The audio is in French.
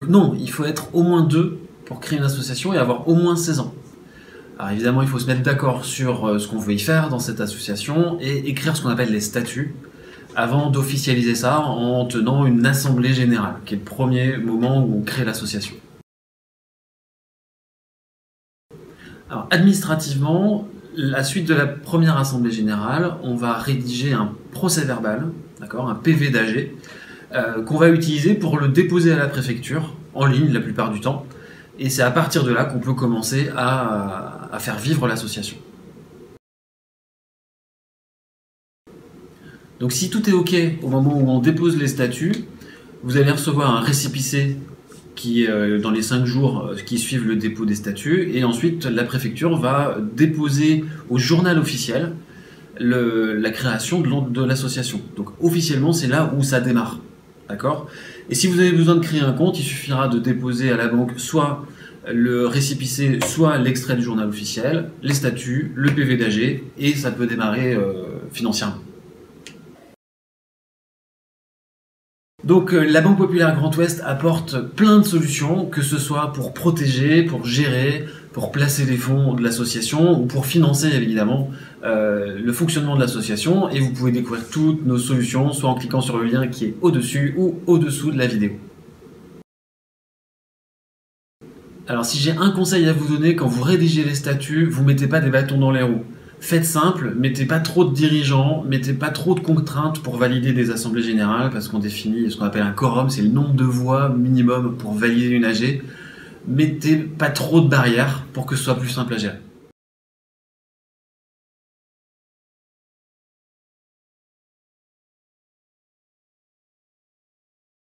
Non, il faut être au moins 2 pour créer une association et avoir au moins 16 ans. Alors évidemment, il faut se mettre d'accord sur ce qu'on veut y faire dans cette association et écrire ce qu'on appelle les statuts avant d'officialiser ça en tenant une assemblée générale, qui est le premier moment où on crée l'association. Alors administrativement, à la suite de la première assemblée générale, on va rédiger un procès-verbal, d'accord, un PV d'AG, qu'on va utiliser pour le déposer à la préfecture, en ligne la plupart du temps, et c'est à partir de là qu'on peut commencer à faire vivre l'association. Donc si tout est OK au moment où on dépose les statuts, vous allez recevoir un récépissé qui, dans les 5 jours qui suivent le dépôt des statuts, et ensuite la préfecture va déposer au journal officiel la création de l'association. Donc officiellement, c'est là où ça démarre. D'accord ? Et si vous avez besoin de créer un compte, il suffira de déposer à la banque soit le récépissé, soit l'extrait du journal officiel, les statuts, le PV d'AG, et ça peut démarrer financièrement. Donc la Banque Populaire Grand Ouest apporte plein de solutions, que ce soit pour protéger, pour gérer, pour placer les fonds de l'association ou pour financer évidemment le fonctionnement de l'association. Et vous pouvez découvrir toutes nos solutions, soit en cliquant sur le lien qui est au-dessus ou au-dessous de la vidéo. Alors si j'ai un conseil à vous donner, quand vous rédigez les statuts, vous ne mettez pas des bâtons dans les roues. Faites simple, mettez pas trop de dirigeants, mettez pas trop de contraintes pour valider des assemblées générales, parce qu'on définit ce qu'on appelle un quorum, c'est le nombre de voix minimum pour valider une AG. Mettez pas trop de barrières pour que ce soit plus simple à gérer.